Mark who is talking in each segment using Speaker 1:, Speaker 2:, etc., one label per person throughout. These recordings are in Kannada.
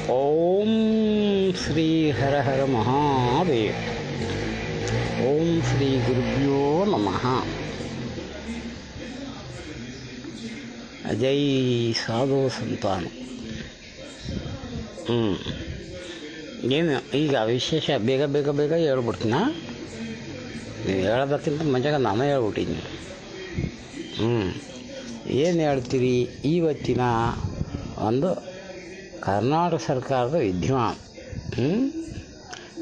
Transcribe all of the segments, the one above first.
Speaker 1: ಓಂ ಶ್ರೀ ಹರ ಹರ ಮಹಾದೇವ. ಓಂ ಶ್ರೀ ಗುರುಭ್ಯೋ ನಮಃ. ಜೈ ಸಾಧು ಸಂತಾನ. ಏನು ಈಗ ವಿಶೇಷ ಬೇಗ ಬೇಗ ಬೇಗ ಹೇಳ್ಬಿಡ್ತೀನ. ನೀವು ಹೇಳೋದಕ್ಕಿಂತ ಮುಂಚೆಗೆ ನಾನೇ ಹೇಳ್ಬಿಟ್ಟಿದ್ದೀನಿ. ಏನು ಹೇಳ್ತೀರಿ? ಇವತ್ತಿನ ಒಂದು ಕರ್ನಾಟಕ ಸರ್ಕಾರದ ವಿದ್ಯಮಾನ,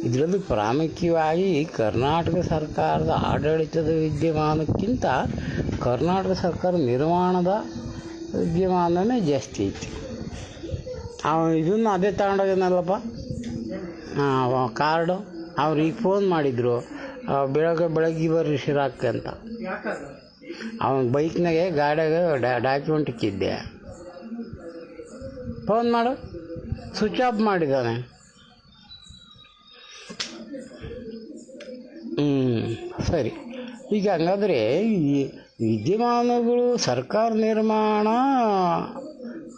Speaker 1: ಇದರಲ್ಲಿ ಪ್ರಾಮುಖ್ಯವಾಗಿ ಕರ್ನಾಟಕ ಸರ್ಕಾರದ ಆಡಳಿತದ ವಿದ್ಯಮಾನಕ್ಕಿಂತ ಕರ್ನಾಟಕ ಸರ್ಕಾರ ನಿರ್ಮಾಣದ ವಿದ್ಯಮಾನನೇ ಜಾಸ್ತಿ ಐತಿ. ಇದನ್ನು ಅದೇ ತಗೊಂಡೋಗ್ಯಾನಲ್ಲಪ್ಪ ಕಾರ್ಡು. ಅವ್ರಿಗೆ ಫೋನ್ ಮಾಡಿದರು, ಬೆಳಗ್ಗೆ ಬರ್ರಿ ಶಿರಾಕ್ಕೆ ಅಂತ. ಅವನ ಬೈಕ್ನಾಗೆ ಗಾಡಿಯಾಗೆ ಡಾಕ್ಯುಮೆಂಟ್ ಇಕ್ಕಿದ್ದೆ. ಫೋನ್ ಮಾಡು, ಸ್ವಿಚ್ ಆಫ್ ಮಾಡಿದ್ದಾನೆ. ಸರಿ. ಈಗ ಹಂಗಾದರೆ ಈ ವಿದ್ಯಮಾನಗಳು ಸರ್ಕಾರ ನಿರ್ಮಾಣ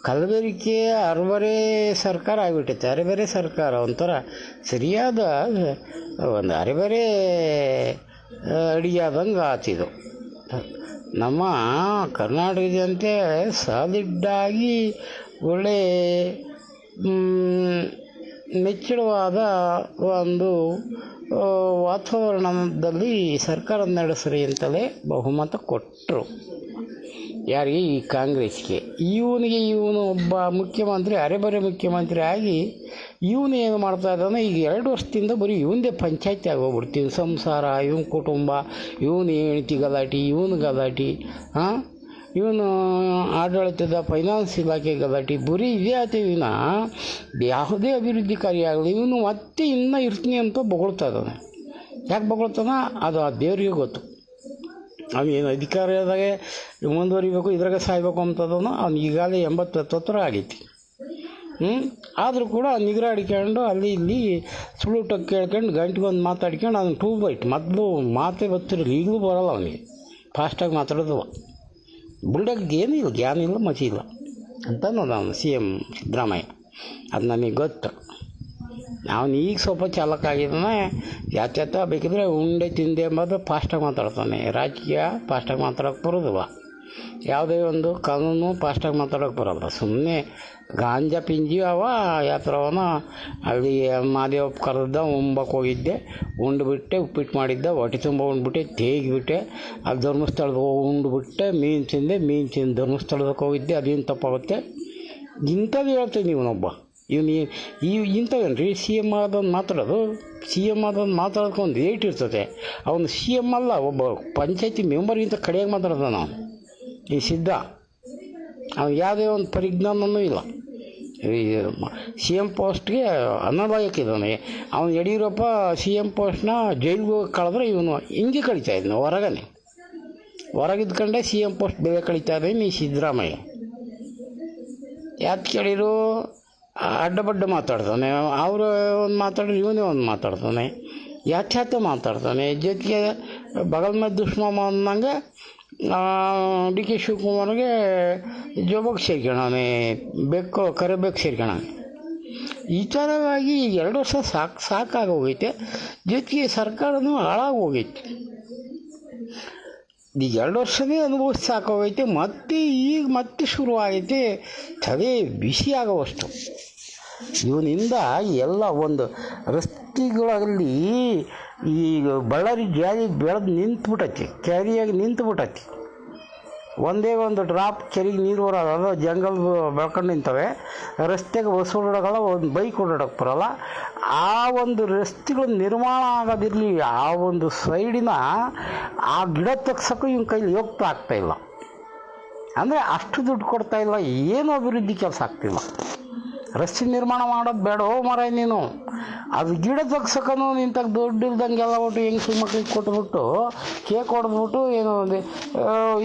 Speaker 1: ಕಲಬೆರಕೆ ಅರಬರೆ ಸರ್ಕಾರ ಆಗಿಬಿಟ್ಟೈತೆ. ಅರೆಬರೆ ಸರ್ಕಾರ ಒಂಥರ ಸರಿಯಾದ ಒಂದು ಅರೆಬರೆ ಅಡಿಯಾದಂಗೆ ಆತಿದು. ನಮ್ಮ ಕರ್ನಾಟಕ ಜನತೆ ಸಾಲಿಡ್ಡಾಗಿ ಒಳ್ಳೆ ಮೆಚ್ಚುರವಾದ ಒಂದು ವಾತಾವರಣದಲ್ಲಿ ಸರ್ಕಾರ ನಡೆಸ್ರಿ ಅಂತಲೇ ಬಹುಮತ ಕೊಟ್ಟರು. ಯಾರಿಗೆ? ಈ ಕಾಂಗ್ರೆಸ್ಗೆ. ಇವನು ಒಬ್ಬ ಮುಖ್ಯಮಂತ್ರಿ, ಅರೆಬರೆ ಮುಖ್ಯಮಂತ್ರಿ ಆಗಿ ಇವನು ಏನು ಮಾಡ್ತಾ ಇದ್ದಾನೆ, ಈಗ 2 ವರ್ಷದಿಂದ ಬರೀ ಇವಂದೇ ಪಂಚಾಯತಿ ಆಗೋಗ್ಬಿಡ್ತೀನಿ. ಸಂಸಾರ, ಇವನ ಕುಟುಂಬ, ಇವನು ಹೆಂಡತಿ ಗಲಾಟೆ, ಇವನು ಗಲಾಟೆ, ಇವನು ಆಡಳಿತದ ಫೈನಾನ್ಸ್ ಇಲಾಖೆ ಗಲಾಟೆ, ಬರೀ ಇದೇ ಆತೀವಿನ ಯಾವುದೇ ಅಭಿವೃದ್ಧಿ ಕಾರ್ಯ ಆಗಲಿ ಇವನು ಮತ್ತೆ ಇನ್ನೂ ಇರ್ತೀನಿ ಅಂತ ಬೊಗಳ್ತಾ ಇದ್ದಾನೆ. ಯಾಕೆ ಬೊಗಳ್ತಾನ ಅದು ಆ ದೇವರಿಗೆ ಗೊತ್ತು. ಅವನೇನು ಅಧಿಕಾರದಾಗೆ ಮುಂದುವರಿಬೇಕು, ಇದ್ರಾಗ ಸಾಯ್ಬೇಕು ಅಂತದನು. ಅವ್ನು ಈಗಾಗಲೇ 80 ಆಗೈತಿ. ಆದರೂ ಕೂಡ ನಿಗ್ರಹ ಹಿಡ್ಕೊಂಡು ಅಲ್ಲಿ ಇಲ್ಲಿ ಸುಳುಟಕ್ಕೆ ಕೇಳ್ಕೊಂಡು ಗಂಟೆಗೊಂದು ಮಾತಾಡ್ಕೊಂಡು ಅದನ್ನು 2 ಬೈಟ್ ಮೊದಲು ಮಾತೇ ಬರ್ತಿರಲಿಲ್ಲ. ಈಗಲೂ ಬರೋಲ್ಲ ಅವನಿಗೆ, ಫಾಸ್ಟಾಗಿ ಮಾತಾಡೋದು. ಬುಲ್ಡಾಗೆ ಏನೂ ಇಲ್ಲ, ಜ್ಞಾನ ಇಲ್ಲ, ಮತಿ ಇಲ್ಲ ಅಂತ ನೋಡ ಅವನು CM ಸಿದ್ದರಾಮಯ್ಯ. ಅದು ನನಗೆ ಗೊತ್ತು. ಅವನು ಈಗ ಸ್ವಲ್ಪ ಚಾಲಕ ಆಗಿದ್ದಾನೆ. ಯಾತ್ಯಾತ ಬೇಕಿದ್ರೆ ಉಂಡೆ ತಿಂದೆ ಎಂಬುದು ಫಾಸ್ಟಾಗಿ ಮಾತಾಡ್ತಾನೆ. ರಾಜಕೀಯ ಫಾಸ್ಟಾಗಿ ಮಾತಾಡೋಕ್ಕೆ ಬರೋದಿಲ್ಲ. ಯಾವುದೇ ಒಂದು ಕಾನೂನು ಫಾಸ್ಟಾಗಿ ಮಾತಾಡೋಕ್ಕೆ ಬರೋಲ್ಲ. ಸುಮ್ಮನೆ ಗಾಂಜಾ ಪಿಂಜಿ ಯಾತ್ರವನ ಅಲ್ಲಿ ಮಾದೇವ ಕರೆದ ಉಂಬಕ್ಕೆ ಹೋಗಿದ್ದೆ, ಉಂಡುಬಿಟ್ಟೆ, ಉಪ್ಪಿಟ್ಟು ಮಾಡಿದ್ದೆ, ಹೊಟ್ಟೆ ತುಂಬ ಉಂಡ್ಬಿಟ್ಟೆ, ತೇಗಿಬಿಟ್ಟೆ. ಅಲ್ಲಿ ಧರ್ಮಸ್ಥಳದ ಉಂಡುಬಿಟ್ಟೆ, ಮೀನು ತಿಂದು ಧರ್ಮಸ್ಥಳದಕ್ಕೆ ಹೋಗಿದ್ದೆ, ಅದೇನು ತಪ್ಪಾಗುತ್ತೆ. ಇಂಥದ್ದು ಹೇಳ್ತೀನಿ ಇವನೊಬ್ಬ. ಇಂಥವೇನು ರೀ CM ಆದೊಂದು ಮಾತಾಡೋದು. CM ಆದೊಂದು ಮಾತಾಡೋಕೆ ಒಂದು ಏಟ್ ಇರ್ತದೆ. ಅವನು CM ಅಲ್ಲ, ಒಬ್ಬ ಪಂಚಾಯತಿ ಮೆಂಬರ್ಗಿಂತ ಕಡೆಯಾಗಿ ಮಾತಾಡ್ತಾನೆ ಅವನು. ಈ ಸಿದ್ಧ ಅವ್ನು ಯಾವುದೇ ಒಂದು ಪರಿಜ್ಞಾನವೂ ಇಲ್ಲ. ಈ CM ಪೋಸ್ಟ್ಗೆ ಅನಲಾಯಕ್ಕಿದ್ದಾನೆ ಅವನು. ಯಡಿಯೂರಪ್ಪ CM ಪೋಸ್ಟ್ನ ಜೈಲಿಗೆ ಹೋಗಿ ಕಳೆದ್ರೆ ಇವನು ಹಿಂಗೆ ಕಳೀತಾ ಇದ್ದಾನೆ. ಹೊರಗಿದ್ಕೊಂಡೆ CM ಪೋಸ್ಟ್ ಬೇರೆ ಕಳೀತಾ ಇದ್ದಾನೆ ಈ ಸಿದ್ದರಾಮಯ್ಯ. ಯಾಕೆ ಕೇಳಿರು? ಅಡ್ಡಬಡ್ಡ ಮಾತಾಡ್ತಾನೆ. ಅವರು ಒಂದು ಮಾತಾಡಿದ್ರೆ ಇವನೇ ಒಂದು ಮಾತಾಡ್ತಾನೆ. ಯಾತ್ಯಾತ ಮಾತಾಡ್ತಾನೆ. ಜೊತೆಗೆ ಬಗಲ್ ಮೇಲೆ ದುಷ್ಮಮ್ಮ ಅನ್ನಂಗೆ DK ಶಿವಕುಮಾರ್ಗೆ ಜೋಬಕ್ಕೆ ಸೇರ್ಕೊಳ್ಳೋಣ, ಕರೆಬೇಕು ಸೇರ್ಕೊಳ್ಳೋಣ. ಈ ಥರವಾಗಿ 2 ವರ್ಷ ಸಾಕಾಗೋಗೈತೆ. ಜೊತೆಗೆ ಸರ್ಕಾರನೂ ಹಾಳಾಗೋಗೈತೆ. ಈಗ 2 ವರ್ಷವೇ ಅನುಭವಿಸಿ ಸಾಕಾಗೈತೆ. ಮತ್ತೆ ಶುರುವಾಗೈತೆ ತಲೆ ಬಿಸಿ ಆಗೋವಷ್ಟು. ಇವನಿಂದ ಎಲ್ಲ ಒಂದು ರಸ್ತೆಗಳಲ್ಲಿ ಈಗ ಬಳ್ಳಾರಿ ಜಾರಿ ಬೆಳೆದು ನಿಂತುಬಿಟ್ಟೈತಿ, ಕ್ಯಾರಿಯಾಗಿ ನಿಂತುಬಿಟ್ಟೈತಿ. ಒಂದೇ ಒಂದು ಡ್ರಾಪ್ ಕೆರೆಗೆ ನೀರು ಬರೋಲ್ಲ, ಅದು ಜಂಗಲ್ ಬೆಳ್ಕೊಂಡು ನಿಂತವೆ. ರಸ್ತೆಗೆ ಬಸ್ ಓಡಾಡೋಲ್ಲ, ಒಂದು ಬೈಕ್ ಓಡಾಡೋಕ್ಕೆ ಬರೋಲ್ಲ. ಆ ಒಂದು ರಸ್ತೆಗಳು ನಿರ್ಮಾಣ ಆಗೋದಿರಲಿ, ಆ ಒಂದು ಸೈಡಿನ ಆ ಗಿಡ ತಗ್ಸೋಕ್ಕೂ ಇವನ ಕೈಲಿ ಹೋಗ್ತಾ ಆಗ್ತಾಯಿಲ್ಲ. ಅಂದರೆ ಅಷ್ಟು ದುಡ್ಡು ಕೊಡ್ತಾಯಿಲ್ಲ, ಏನೂ ಅಭಿವೃದ್ಧಿ ಕೆಲಸ ಆಗ್ತಿಲ್ಲ. ರಸ್ತೆ ನಿರ್ಮಾಣ ಮಾಡೋದು ಬೇಡ ಮರ ನೀನು. ಅದು ಗಿಡ ತಗ್ಸೋಕ್ಕೂ ನಿಂತಾಗ ದುಡ್ಡು ಇಲ್ದಂಗೆಲ್ಲ ಒಟ್ಟು ಹೆಂಗಸು ಮಕ್ಳಿಗೆ ಕೊಟ್ಬಿಟ್ಟು ಕೇಕ್ ಹೊಡೆದ್ಬಿಟ್ಟು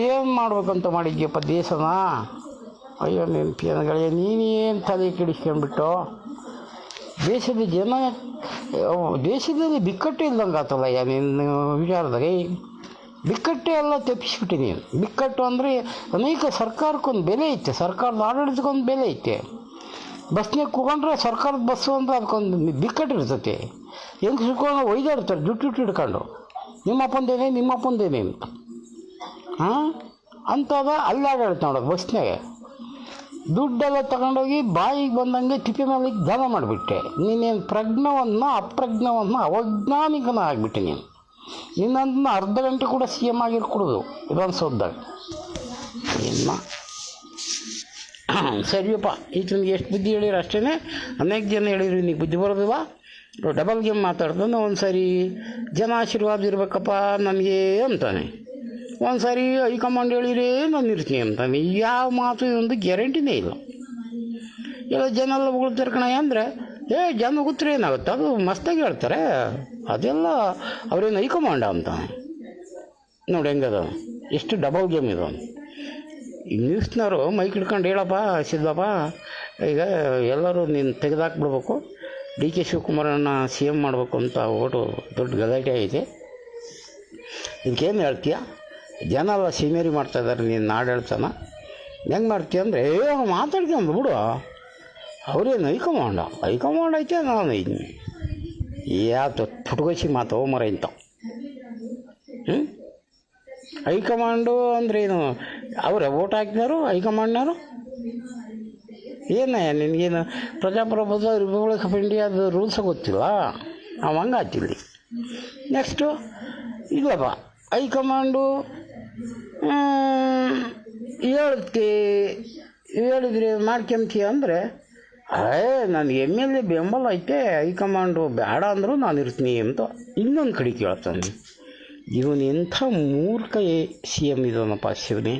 Speaker 1: ಏನು ಮಾಡ್ಬೇಕಂತ ಮಾಡಿದ್ಯಪ್ಪ ದೇಶನ? ಅಯ್ಯೋ ನೆನಪಿನಗಳೇ, ನೀನೇನು ತಲೆ ಕೆಡಿಸ್ಕೊಂಡ್ಬಿಟ್ಟು ದೇಶದಲ್ಲಿ ಬಿಕ್ಕಟ್ಟು ಇಲ್ದಂಗೆ ಆತಲ್ಲ ನಿನ್ನ ವಿಚಾರದಾಗ. ಬಿಕ್ಕಟ್ಟೆ ಎಲ್ಲ ತಪ್ಪಿಸ್ಬಿಟ್ಟು ನೀನು. ಬಿಕ್ಕಟ್ಟು ಅಂದರೆ ಅನೇಕ ಸರ್ಕಾರಕ್ಕೊಂದು ಬೆಲೆ ಐತೆ, ಸರ್ಕಾರದ ಆಡಳಿತಕ್ಕೊಂದು ಬೆಲೆ ಐತೆ. ಬಸ್ನಾಗ ಕೂಗೊಂಡ್ರೆ ಸರ್ಕಾರದ ಬಸ್ಸು ಅಂತ ಅದಕ್ಕೊಂದು ಬಿಕ್ಕಟ್ಟಿರ್ತೈತಿ. ಹೆಂಗೆ ಸಿಕ್ಕೊಂಡು ಒಯ್ದಾಡ್ತಾರೆ ಜುಟ್ಟು ಹಿಡ್ಕೊಂಡು, ನಿಮ್ಮಪ್ಪಂದೇನೆ ಅಂತ. ಹಾಂ ಅಂಥದ ಅಲ್ಲಾಡಾಡ್ತು ನೋಡೋದು ಬಸ್ನಾಗೆ. ದುಡ್ಡೆಲ್ಲ ತಗೊಂಡೋಗಿ ಬಾಯಿಗೆ ಬಂದಂಗೆ ತಿಪ್ಪೆ ಮೇಲೆ ದಾನ ಮಾಡಿಬಿಟ್ಟೆ. ನೀನೇನು ಪ್ರಜ್ಞವನ್ನು ಅಪ್ರಜ್ಞವನ್ನು ಅವೈಜ್ಞಾನಿಕನ ಆಗಿಬಿಟ್ಟೆ ನೀನು. ನಿನ್ನಂತ ಅರ್ಧ ಗಂಟೆ ಕೂಡ ಸಿ ಎಮ್ ಆಗಿರ್ಕೊಡೋದು ವಿಧಾನಸೌಧದಾಗ. ಇನ್ನು ಸರಿಯಪ್ಪ, ಈತನಿಗೆ ಎಷ್ಟು ಬುದ್ಧಿ ಹೇಳಿರಿ ಅಷ್ಟೇ. ಅನೇಕ ಜನ ಹೇಳಿರಿ ನೀನು ಬುದ್ಧಿ ಬರೋದಿಲ್ಲ, ಡಬಲ್ ಗೇಮ್ ಮಾತಾಡ್ತಾನೆ. ಒಂದು ಸಾರಿ ಜನ ಆಶೀರ್ವಾದ ಇರಬೇಕಪ್ಪ ನನಗೆ ಅಂತಾನೆ, ಒಂದು ಸಾರಿ ಹೈಕಮಾಂಡ್ ಹೇಳಿರೇ ನಾನು ಇರ್ತೀನಿ ಅಂತಾನೆ. ಯಾವ ಮಾತು ಒಂದು ಗ್ಯಾರಂಟಿನೇ ಇಲ್ಲ. ಎಲ್ಲ ಜನ ಎಲ್ಲ ಹೊಗಳ್ತಾರೆ ಕಣಯ್ಯ ಅಂದರೆ, ಜನ ಹೋಗುತ್ತೆ ಏನಾಗುತ್ತೆ, ಅದು ಮಸ್ತಾಗಿ ಹೇಳ್ತಾರೆ. ಅದೆಲ್ಲ ಅವ್ರೇನು ಹೈಕಮಾಂಡ ಅಂತಾನೆ. ನೋಡಿ ಹೆಂಗದ, ಎಷ್ಟು ಡಬಲ್ ಗೇಮ್ ಇದು. ಈಗ ನ್ಯೂಸ್ನವರು ಮೈಕ್ ಹಿಡ್ಕೊಂಡು ಹೇಳಪ್ಪ ಸಿದ್ದಪ್ಪ, ಈಗ ಎಲ್ಲರೂ ನೀನು ತೆಗೆದಾಕ್ಬಿಡ್ಬೇಕು, ಡಿ ಕೆ ಶಿವಕುಮಾರನ್ನು ಸಿ ಎಮ್ ಮಾಡಬೇಕು ಅಂತ ಓಟು ದೊಡ್ಡ ಗಲಾಟೆ ಐತೆ. ಇದಕ್ಕೇನು ಹೇಳ್ತೀಯ? ಜನ ಎಲ್ಲ ಸೀಮೇರಿ ಮಾಡ್ತಾಯಿದ್ದಾರೆ, ನೀನು ಆಡಳಿತನ ಹೆಂಗೆ ಮಾಡ್ತೀಯ ಅಂದರೆ ಮಾತಾಡ್ಕೊಂಡು ಬಿಡು. ಅವ್ರೇನು ಹೈಕಮಾಂಡ್ ಐತೆ, ನಾನು ಇದ್ದೀನಿ ಯಾತು ಪುಟ್ಕೋಸಿ ಮಾತು ಮರ ಇಂಥ. ಹೈಕಮಾಂಡು ಅಂದ್ರೆ ಏನು? ಅವರೇ ಓಟ್ ಹಾಕಿದವರು ಹೈಕಮಾಂಡ್ನವರು. ಏನ ನಿನಗೇನು ಪ್ರಜಾಪ್ರಭುತ್ವ ರಿಪಬ್ಲಿಕ್ ಆಫ್ ಇಂಡಿಯಾದ ರೂಲ್ಸ ಗೊತ್ತಿಲ್ಲ? ನಾವು ಹಂಗೆ ಹಾಕ್ತಿಲ್ಲಿ. ನೆಕ್ಸ್ಟು ಇಲ್ಲಪ್ಪ, ಹೈಕಮಾಂಡು ಹೇಳಿದ್ರೆ ಮಾಡ್ಕೊಂತೀಯ ಅಂದರೆ, ನನಗೆ ಎಮ್ ಎಲ್ ಎ ಬೆಂಬಲ ಐತೆ, ಹೈಕಮಾಂಡು ಬೇಡ ಅಂದರೂ ನಾನು ಇರ್ತೀನಿ ಅಂತ ಇನ್ನೊಂದು ಕಡೆ ಕೇಳ್ತಾನೆ. ಇವನು ಎಂಥ ಮೂರ್ಖ ಸಿ ಎಮ್ ಇದಾನಪ್ಪ ಶಿವನೇ.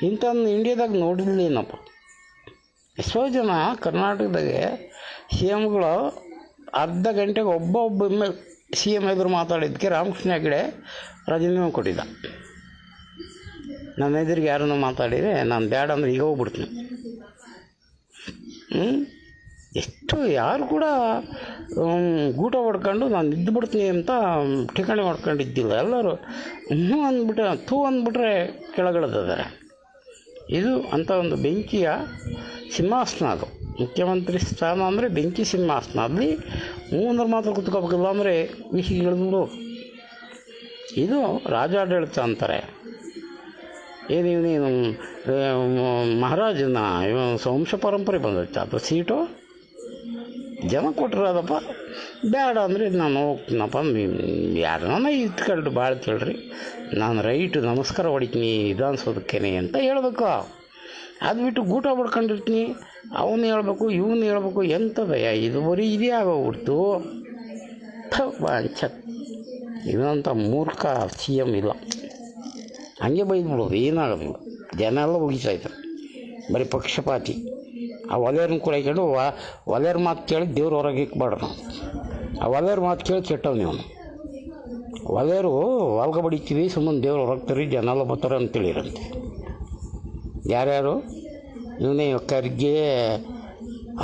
Speaker 1: ಇಂಥನ್ನು ಇಂಡಿಯಾದಾಗ ನೋಡಿರ್ಲೇನಪ್ಪ. ಎಷ್ಟೋ ಜನ ಕರ್ನಾಟಕದಾಗೆ ಸಿ ಎಮ್ಗಳು ಅರ್ಧ ಗಂಟೆಗೆ ಒಬ್ಬ ಎಮ್ ಎಲ್ ಸಿ ಎಮ್ ಎದುರು ಮಾತಾಡಿದ್ದಕ್ಕೆ ರಾಮಕೃಷ್ಣ ಹೆಗಡೆ ರಾಜೀನಾಮೆ ಕೊಟ್ಟಿದ್ದ. ನನ್ನ ಎದುರಿಗೆ ಯಾರನ್ನು ಮಾತಾಡಿದರೆ ನಾನು ಬೇಡ ಅಂದ್ರೆ ಈಗ ಹೋಗ್ಬಿಡ್ತೀನಿ. ಎಷ್ಟು ಯಾರು ಕೂಡ ಗೂಟ ಹೊಡ್ಕೊಂಡು ನಾನು ಇದ್ದುಬಿಡ್ತೀನಿ ಅಂತ ಠಿಕಾಣಿ ಹೊಡ್ಕೊಂಡಿದ್ದಿಲ್ಲ. ಎಲ್ಲರೂ ಅಂದ್ಬಿಟ್ರೆ ಅಂದ್ಬಿಟ್ರೆ ಕೆಳಗಿಳಿದಿದ್ದಾರೆ. ಇದು ಅಂಥ ಒಂದು ಬೆಂಕಿಯ ಸಿಂಹಾಸನ. ಅದು ಮುಖ್ಯಮಂತ್ರಿ ಸ್ಥಾನ ಅಂದರೆ ಬೆಂಕಿ ಸಿಂಹಾಸನ. ಅಲ್ಲಿ ಮೂವೊಂದರ ಮಾತ್ರ ಕುತ್ಕೋಬೇಕಿಲ್ಲ ಅಂದರೆ ವಿಷಯಗಳು. ಇದು ರಾಜಾಡಳಿತ ಅಂತಾರೆ. ನೀನು ಮಹಾರಾಜನ ವಂಶ ಪರಂಪರೆ ಬಂದೈತೆ, ಅದು ಸೀಟು ಜನ ಕೊಟ್ಟಿರೋದಪ್ಪ. ಬೇಡ ಅಂದರೆ ನಾನು ಹೋಗ್ತೀನಪ್ಪ, ಯಾರನ್ನ ಇತ್ಕೊಂಡು ಭಾಳ ಕೇಳ್ರಿ, ನಾನು ರೈಟು ನಮಸ್ಕಾರ ಹೊಡಿತೀನಿ ವಿಧಾನಸೌಧಕ್ಕೇನೆ ಅಂತ ಹೇಳ್ಬೇಕು. ಅದು ಬಿಟ್ಟು ಗೂಟ ಹೊಡ್ಕೊಂಡಿರ್ತೀನಿ, ಅವನು ಹೇಳ್ಬೇಕು ಇವನು ಹೇಳ್ಬೇಕು. ಎಂಥದಯ್ಯ ಇದು? ಬರೀ ಇದೇ ಆಗೋಗ್ಬಿಡ್ತು. ಬಾಂಚ ಇನ್ನಂಥ ಮೂರ್ಖ ಸಿ ಎಮ್ ಇಲ್ಲ. ಹಂಗೆ ಬೈದ್ಬಿಡೋದು, ಏನಾಗೋದಿಲ್ಲ. ಜನ ಎಲ್ಲ ಹೋಗಿತಾಯಿದ್ರು, ಬರೀ ಪಕ್ಷಪಾತಿ. ಆ ಒಲೆಯವ್ರನ್ನ ಕೂಡ ಹಾಕೊಂಡು ಒಲೆಯವ್ರ ಮಾತು ಕೇಳಿ ದೇವ್ರ ಹೊರಗೆ ಇಕ್ಬಾರ್ದು ನಾವು. ಆ ಒಲೆಯವ್ರ ಮಾತು ಕೇಳಿ ಕೆಟ್ಟವ್ ನೀವು. ಒಲೆಯವರು ಹೊಲ್ಗ ಬಡಿತೀವಿ, ಸುಮ್ಮನೆ ದೇವ್ರು ಹೊರಗ್ತಾರೆ, ಜನ ಎಲ್ಲ ಬರ್ತಾರೆ ಅಂತೇಳಿರಂತೆ. ಯಾರ್ಯಾರು? ಇವನೇ ಖರ್ಗೆ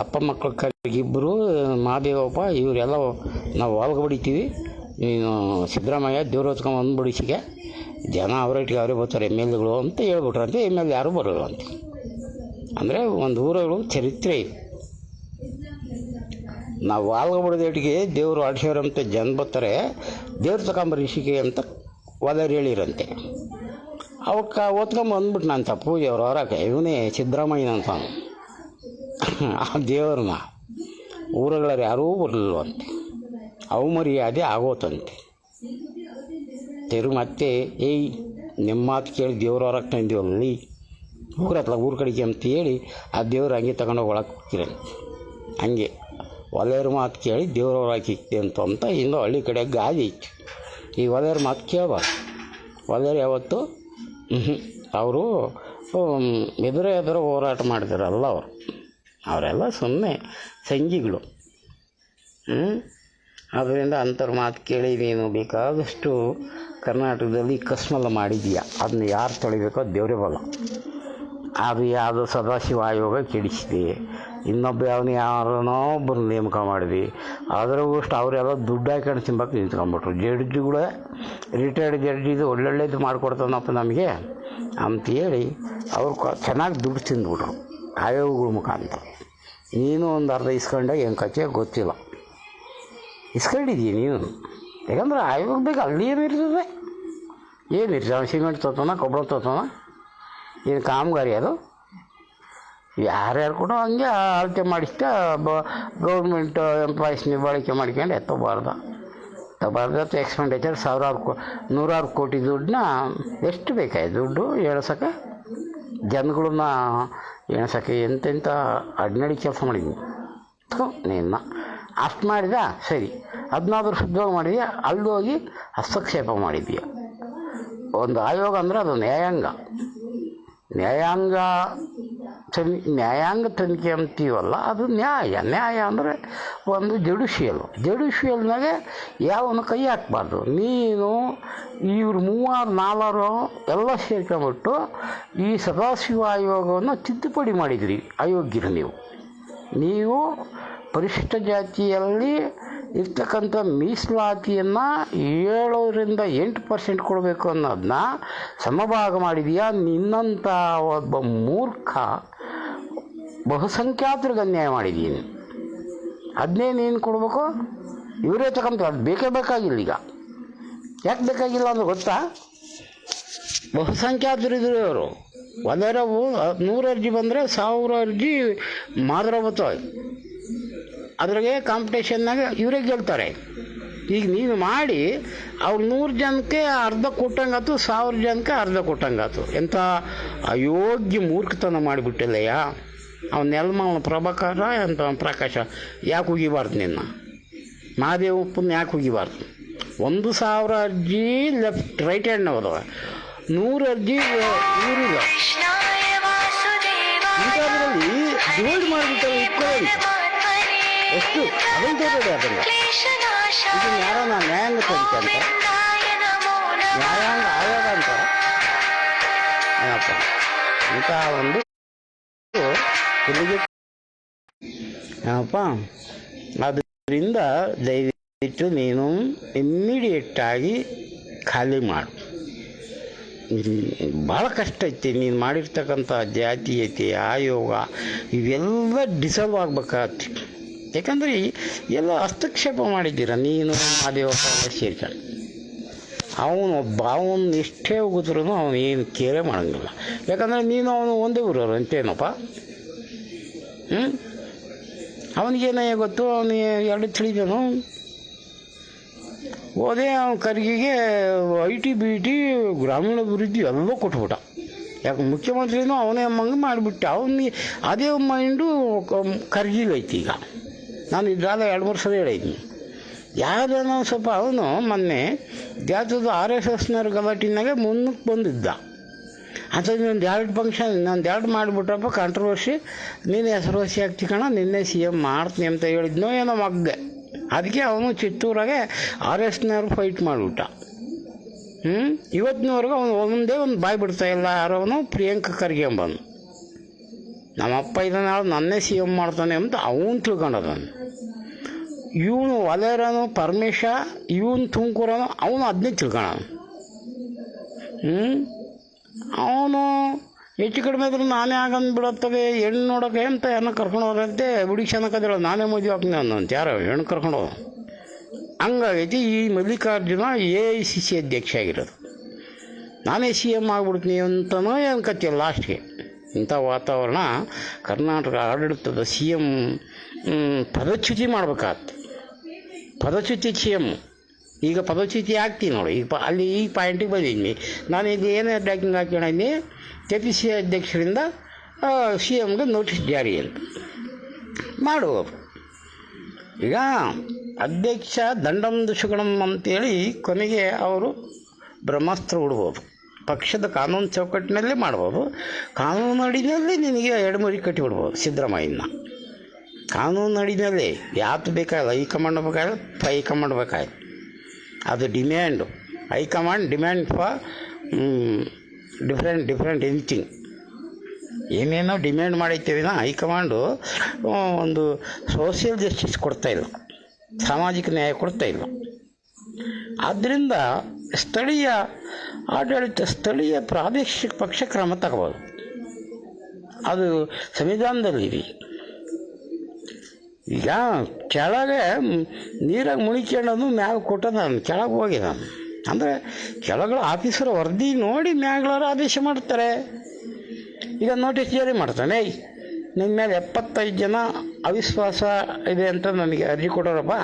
Speaker 1: ಅಪ್ಪ ಮಕ್ಕಳ ಖರ್ಗೆ ಇಬ್ಬರು, ಮಹಾದೇವಪ್ಪ, ಇವರೆಲ್ಲ ನಾವು ಹೊಲ್ಗ ಬಡಿತೀವಿ, ನೀನು ಸಿದ್ದರಾಮಯ್ಯ ದೇವ್ರ ಹೊತ್ಕೊಂಡು ಒಂದು ಬಡಿಸಿಗೆ ಜನ ಅವರೊಟ್ಟಿಗೆ ಅವರೇ ಬರ್ತಾರೆ ಎಮ್ ಎಲ್ ಎಗಳು ಅಂತ ಹೇಳ್ಬಿಟ್ರಂತೆ. ಎಮ್ ಎಲ್ ಯಾರೂ ಬರೋಲ್ಲ ಅಂತ. ಅಂದರೆ ಒಂದು ಊರುಗಳು ಚರಿತ್ರೆ ಇದೆ. ನಾವು ವಾಲ್ಗ ಬಡಿದೇಟಿಗೆ ದೇವರು ಆಡ್ಸೋರಂತೆ ಜನ ಬರ್ತಾರೆ, ದೇವ್ರು ತಗೊಂಬರಿಸಿಕೆ ಅಂತ ಒಲೆಯವ್ರು ಹೇಳಿರಂತೆ. ಅವಕ್ಕೆ ಓದ್ಕೊಂಬ ಅಂದ್ಬಿಟ್ಟು ನಾನು ಪೂಜೆ ಅವ್ರು ಹೊರಕ್ಕೆ, ಇವನೇ ಸಿದ್ದರಾಮಯ್ಯನಂತ ಆ ದೇವ್ರನ್ನ ಊರುಗಳವ್ರು ಯಾರೂ ಬರಲಿಲ್ವಂತೆ. ಅವು ಮರ್ಯಾದೆ ಆಗೋತಂತೆ. ಮತ್ತೆ ನಿಮ್ಮ ಮಾತು ಕೇಳಿ ದೇವ್ರ ಹೊರಗೆ ತಂದೀವಲ್ಲಿ ಊರ ಕಡೆಗೆ ಅಂತ ಹೇಳಿ ಆ ದೇವ್ರು ಹಂಗೆ ತಗೊಂಡೋಗಿ ಒಳಗೆ ಹೋಗ್ತಿರಂತೆ. ಹಂಗೆ ಒಲೆಯವ್ರ ಮಾತು ಕೇಳಿ ದೇವ್ರ ಹೊರಗೆ ಇಕ್ತೆ ಅಂತ ಇನ್ನೂ ಹಳ್ಳಿ ಕಡೆ ಗಾದಿ ಇತ್ತು. ಈ ಒಲೆಯವ್ರ ಮಾತು ಕೇಳಬಾರ್ದು. ಒಲೆಯವ್ರು ಯಾವತ್ತು ಅವರು ಎದುರು ಹೋರಾಟ ಮಾಡಿದಾರಲ್ಲ ಅವರೆಲ್ಲ ಸುಮ್ಮನೆ ಸಂಘಿಗಳು. ಅದರಿಂದ ಅಂಥವ್ರ ಮಾತು ಕೇಳಿ ನೀನು ಬೇಕಾದಷ್ಟು ಕರ್ನಾಟಕದಲ್ಲಿ ಕಸ್ಮಲ್ಲ ಮಾಡಿದೀಯ. ಅದನ್ನ ಯಾರು ತೊಳಿಬೇಕೋ ದೇವರೇ ಬಲ್ಲ. ಅದು ಯಾವುದೋ ಸದಾಶಿವ ಆಯೋಗ ಕೆಡಿಸಿದೆ, ಇನ್ನೊಬ್ಬ ಯಾರನ್ನೋ ಒಬ್ಬರು ನೇಮಕ ಮಾಡಿದ್ವಿ. ಅದ್ರಾಗಷ್ಟು ಅವರೆಲ್ಲ ದುಡ್ಡು ಹಾಕೊಂಡು ತಿಂಬಕ್ಕೆ ನಿಂತ್ಕೊಂಡ್ಬಿಟ್ರು. ಜಡ್ಜಿಗಳೇ ರಿಟೈರ್ಡ್ ಜಡ್ಜಿದು ಒಳ್ಳೊಳ್ಳೇದು ಮಾಡಿಕೊಡ್ತಾನಪ್ಪ ನಮಗೆ ಅಂತೇಳಿ ಅವ್ರು ಚೆನ್ನಾಗಿ ದುಡ್ಡು ತಿಂದ್ಬಿಟ್ರು ಆಯೋಗಗಳ ಮುಖಾಂತರ. ನೀನು ಒಂದು ಅರ್ಧ ಇಸ್ಕೊಂಡಾಗ ಏನು ಕಚ್ಚೆ ಗೊತ್ತಿಲ್ಲ. ಇಸ್ಕೊಂಡಿದ್ದೀಯ ನೀನು, ಯಾಕಂದ್ರೆ ಆಯೋಗ ಬೇಕು. ಅಲ್ಲಿ ಏನಿರ್ತದೆ, ಏನಿರ್ತದೆ, ಸಿಮೆಂಟ್ ತೊಗೊತಾನ, ಗೊಬ್ಬರ ತೊಗೊತಾನ, ಏನು ಕಾಮಗಾರಿ ಅದು? ಯಾರ್ಯಾರು ಕೂಡ ಹಂಗೆ ಅಳತೆ ಮಾಡಿಸ್ತಾ ಗೌರ್ಮೆಂಟ್ ಎಂಪ್ಲಾಯೀಸ್ನ ಬಳಕೆ ಮಾಡ್ಕೊಂಡು ತಗೋಬಾರ್ದು ಎಕ್ಸ್ಪೆಂಡಿಚರ್ ನೂರಾರು ಕೋಟಿ ದುಡ್ಡನ್ನ ಎಷ್ಟು ಬೇಕಾಯ್ತು ದುಡ್ಡು ಎಳ್ಸೋಕ್ಕೆ, ಜನಗಳನ್ನ ಎಣ್ಸೋಕ್ಕೆ ಎಂತೆಂಥ ಅಡ್ನಡಿ ಕೆಲಸ ಮಾಡಿದ್ನಿ. ನಿನ್ನ ಅಷ್ಟು ಮಾಡಿದ ಸರಿ, ಅದನ್ನಾದ್ರೂ ಶುದ್ಧವಾಗಿ ಮಾಡಿದ್ಯಾ, ಅಲ್ಲಿ ಹೋಗಿ ಹಸ್ತಕ್ಷೇಪ ಮಾಡಿದ್ಯಾ. ಒಂದು ಆಯೋಗ ಅಂದರೆ ಅದು ನ್ಯಾಯಾಂಗ ತನಿಖೆ ಅಂತೀವಲ್ಲ, ಅದು ನ್ಯಾಯ ಅಂದರೆ ಒಂದು ಜುಡಿಷಿಯಲ್ನಾಗೆ ಯಾವನು ಕೈ ಹಾಕ್ಬಾರ್ದು. ನೀನು ಇವ್ರು 3-4 ಎಲ್ಲ ಸೇರ್ಕೊಂಬಿಟ್ಟು ಈ ಸದಾಶಿವ ಆಯೋಗವನ್ನು ತಿದ್ದುಪಡಿ ಮಾಡಿದ್ರಿ. ಅಯೋಗ್ಯರು ನೀವು ಪರಿಶಿಷ್ಟ ಜಾತಿಯಲ್ಲಿ ಇರ್ತಕ್ಕಂಥ ಮೀಸಲಾತಿಯನ್ನು 7% ಕೊಡಬೇಕು ಅನ್ನೋದನ್ನ ಸಮಭಾಗ ಮಾಡಿದೆಯಾ. ನಿನ್ನಂಥ ಒಬ್ಬ ಮೂರ್ಖ ಬಹುಸಂಖ್ಯಾತರಿಗೆ ಅನ್ಯಾಯ ಮಾಡಿದ್ದೀನಿ. ಅದನ್ನೇ ನೀನು ಕೊಡಬೇಕು, ಇವರೇ ತಗೊಂತಾರೆ. ಅದು ಬೇಕೇ ಬೇಕಾಗಿಲ್ಲ. ಈಗ ಯಾಕೆ ಬೇಕಾಗಿಲ್ಲ ಅಂದ್ರೆ ಗೊತ್ತಾ? ಬಹುಸಂಖ್ಯಾತರಿದ್ರು ಅವರು. ಒಂದರವು 100 ಅರ್ಜಿ ಬಂದರೆ 1000 ಅರ್ಜಿ ಮಾತ್ರ ಬರ್ತವೆ. ಅದ್ರಾಗೆ ಕಾಂಪಿಟೇಷನ್ನಾಗ ಇವರೇ ಗೆಲ್ತಾರೆ. ಈಗ ನೀನು ಮಾಡಿ ಅವ್ರು 100 ಜನಕ್ಕೆ ಅರ್ಧ ಕೊಟ್ಟಂಗಾತು, 1000 ಜನಕ್ಕೆ ಅರ್ಧ ಕೊಟ್ಟಂಗಾತು. ಎಂಥ ಅಯೋಗ್ಯ ಮೂರ್ಖತನ ಮಾಡಿಬಿಟ್ಟಿಲ್ಲಯ್ಯ. ಅವನ ಪ್ರಭಾಕರ ಅಂತ ಪ್ರಕಾಶ ಯಾಕೆ ಹೋಗಿಬಾರ್ದು? ನಿನ್ನ ಮಹಾದೇವಪ್ಪನ ಯಾಕೆ ಹೋಗಿಬಾರ್ದು? 1000 ಅರ್ಜಿ ಲೆಫ್ಟ್ ರೈಟ್ ಹ್ಯಾಂಡ್ ಹೋದವ, 100 ಅರ್ಜಿ ಇವರಿಲ್ಲ. ಇಂಥದ್ರಲ್ಲಿ ಡಿವೈಡ್ ಮಾಡಿಬಿಟ್ಟರೆ ಇಟ್ಕೊಳ್ಳಿ ಎಷ್ಟು ಅದನ್ನು ತೋರಿದೆ. ಅದನ್ನು ಇದು ನ್ಯಾಯಾಂಗ ತನಿಖೆ ಅಂತ, ನ್ಯಾಯಾಂಗ ಆಯೋಗ ಅಂತ ಏನಪ್ಪ ಇಂಥ ಒಂದು ಏನಪ್ಪ. ಅದರಿಂದ ದಯವಿಟ್ಟು ನೀನು ಇಮ್ಮಿಡಿಯೇಟಾಗಿ ಖಾಲಿ ಮಾಡು. ಭಾಳ ಕಷ್ಟ ಐತಿ. ನೀನು ಮಾಡಿರ್ತಕ್ಕಂಥ ಜಾತೀಯತೆ ಆಯೋಗ ಇವೆಲ್ಲ ಡಿಸಾಲ್ವ್ ಆಗ್ಬೇಕಾಗತ್ತೆ. ಯಾಕಂದರೆ ಎಲ್ಲ ಹಸ್ತಕ್ಷೇಪ ಮಾಡಿದ್ದೀರ ನೀನು ಮಹಾದೇವಪ್ಪ ಸೇರ್ಕೊಂಡು. ಅವನು ಎಷ್ಟೇ ಹೋಗಿದ್ರು ಅವನು ಏನು ಕೇರೆ ಮಾಡೋಂಗಿಲ್ಲ. ಯಾಕಂದರೆ ನೀನು ಅವನು ಒಂದೇ ಊರವರು ಅಂತೇನಪ್ಪ. ಅವನಿಗೇನೇ ಗೊತ್ತು, ಅವನು 2 ತಿಳಿದನು. ಹೋದೆ ಅವನ ಖರ್ಗೆಗೆ IT BT ಗ್ರಾಮೀಣಾಭಿವೃದ್ಧಿ ಎಲ್ಲ ಕೊಟ್ಬಿಟ್ಟ. ಯಾಕೆ ಮುಖ್ಯಮಂತ್ರಿನೂ ಅವನೇ ಅಮ್ಮಂಗೆ ಮಾಡಿಬಿಟ್ಟ. ಅವನಿಗೆ ಅದೇ ಮೈಂಡು ಖರ್ಗಿಲೈತಿ. ಈಗ ನಾನು ಇದ್ರಾದ 2-3 ಸಲ ಹೇಳಿದ್ದೀನಿ. ಯಾವುದೋ ಸ್ವಲ್ಪ ಅವನು ಮೊನ್ನೆ ಜಾತದ RSSನವ್ರ ಗಲಾಟಿನಾಗೆ ಮುನ್ನಕ್ಕೆ ಬಂದಿದ್ದ. ಅಂಥದ್ದು ಇನ್ನೊಂದು 2 ಫಂಕ್ಷನ್ ಇನ್ನೊಂದು 2 ಮಾಡಿಬಿಟ್ರಪ್ಪ ಕಾಂಟ್ರವರ್ಸಿ. ನೀನು ಹೆಸರುವಾಸಿ ಆಗ್ತಿ ಕಣ, ನಿನ್ನೆ CM ಮಾಡ್ತೀನಿ ಅಂತ ಹೇಳಿದ್ನೋ ಏನೋ ಮಗ್ದೆ. ಅದಕ್ಕೆ ಅವನು ಚಿತ್ತೂರಾಗೆ RSನವ್ರು ಫೈಟ್ ಮಾಡಿಬಿಟ್ಟ. ಇವತ್ತಿನವರೆಗೂ ಅವನು ಒಂದೇ ಒಂದು ಬಾಯಿ ಬಿಡ್ತಾ ಇಲ್ಲ. ಯಾರವನು ಪ್ರಿಯಾಂಕ ಖರ್ಗೆ ಬಂದು ನಮ್ಮಪ್ಪ ಇದನ್ನ ನನ್ನೇ CM ಮಾಡ್ತಾನೆ ಅಂತ ಅವನು ತಿಳ್ಕೊಂಡದನು. ಇವನು ವಲೇರನು ಪರಮೇಶ, ಇವನು ತುಮಕೂರನು, ಅವನು ಅದನ್ನೇ ತಿಳ್ಕೊಳ. ಅವನು ಹೆಚ್ಚು ಕಡಿಮೆ ಆದರೂ ನಾನೇ ಆಗಂದು ಬಿಡತ್ತವೆ ಹೆಣ್ಣು ನೋಡೋಕೆ ಅಂತ ಯಾರನ್ನ ಕರ್ಕೊಂಡು ಹೋದಂತೆ ಹುಡುಗಿ ಚೆನ್ನಾಗದಿರೋ ನಾನೇ ಮದುವೆ ಹಾಕ್ತೀನಿ ಅನ್ನೋಂತ ಯಾರೋ ಹೆಣ್ಣು ಕರ್ಕೊಂಡು ಹೋದ. ಹಂಗಾಗೈತಿ ಈ ಮಲ್ಲಿಕಾರ್ಜುನ AICC ಅಧ್ಯಕ್ಷ ಆಗಿರೋದು. ನಾನೇ CM ಆಗ್ಬಿಡ್ತೀನಿ ಅಂತನೋ ಏನು ಕತ್ತಿಲ್ಲ ಲಾಸ್ಟ್ಗೆ. ಇಂಥ ವಾತಾವರಣ ಕರ್ನಾಟಕ ಆಡಳಿತದ CM ಪದಚ್ಯುತಿ ಮಾಡ್ಬೇಕಾಗತ್ತೆ. ಪದಚ್ಯುತಿ CM ಈಗ ಪದಚ್ಯುತಿ ಆಗ್ತೀನಿ ನೋಡಿ. ಈಗ ಅಲ್ಲಿ ಈ ಪಾಯಿಂಟಿಗೆ ಬಂದಿದ್ದೀನಿ ನಾನು. ಇದು ಏನೇ ಟ್ರ್ಯಾಕಿಂಗ್ ಹಾಕೊಂಡಿದ್ದೀನಿ, KPCC ಅಧ್ಯಕ್ಷರಿಂದ CMಗೆ ನೋಟಿಸ್ ಜಾರಿ ಅಂತ ಮಾಡುವರು. ಈಗ ಅಧ್ಯಕ್ಷ ದಂಡಂ ದುಷಗಣಂ ಅಂತೇಳಿ ಕೊನೆಗೆ ಅವರು ಬ್ರಹ್ಮಾಸ್ತ್ರ ಬಿಡ್ಬೋದು. ಪಕ್ಷದ ಕಾನೂನು ಚೌಕಟ್ಟಿನಲ್ಲೇ ಮಾಡ್ಬೋದು. ಕಾನೂನು ಅಡಿನಲ್ಲಿ ನಿನಗೆ ಎಡಮುರಿ ಕಟ್ಟಿಬಿಡ್ಬೋದು ಸಿದ್ದರಾಮಯ್ಯನ. ಕಾನೂನು ಅಡಿನಲ್ಲಿ ಯಾವುದು ಬೇಕಾಗಿಲ್ಲ, ಹೈಕಮಾಂಡ್ ಬೇಕಾಗಿಲ್ಲ, ಹೈಕಮಾಂಡ್ ಬೇಕಾಗಿಲ್ಲ. ಅದು demand. High command demand for different anything ಏನೇನೋ ಡಿಮ್ಯಾಂಡ್ ಮಾಡೈತೇವೆ. ಹೈಕಮಾಂಡು ಒಂದು ಸೋಷಿಯಲ್ ಜಸ್ಟಿಸ್ ಕೊಡ್ತಾಯಿಲ್ಲ, ಸಾಮಾಜಿಕ ನ್ಯಾಯ ಕೊಡ್ತಾಯಿಲ್ಲ. ಆದ್ದರಿಂದ ಸ್ಥಳೀಯ ಆಡಳಿತ, ಸ್ಥಳೀಯ ಪ್ರಾದೇಶಿಕ ಪಕ್ಷ ಕ್ರಮ ತಗೋಬೋದು. ಅದು ಸಂವಿಧಾನದಲ್ಲಿದೆ. ಈಗ ಕೆಳಗೆ ನೀರಾಗ ಮುಳಿಕೊಂಡು ಮ್ಯಾಗ ಕೊಟ್ಟದ ನಾನು ಕೆಳಗೆ ಹೋಗಿ ನಾನು ಅಂದರೆ ಕೆಳಗಳ ಆಫೀಸರ್ ವರದಿ ನೋಡಿ ಮ್ಯಾಗಳವರು ಆದೇಶ ಮಾಡ್ತಾರೆ. ಈಗ ನೋಟಿಸ್ ಜಾರಿ ಮಾಡ್ತಾನೆ, ನಿಮ್ಮ ಮೇಲೆ 75 ಜನ ಅವಿಶ್ವಾಸ ಇದೆ ಅಂತ ನನಗೆ ಅರ್ಜಿ ಕೊಡೋರಪ್ಪ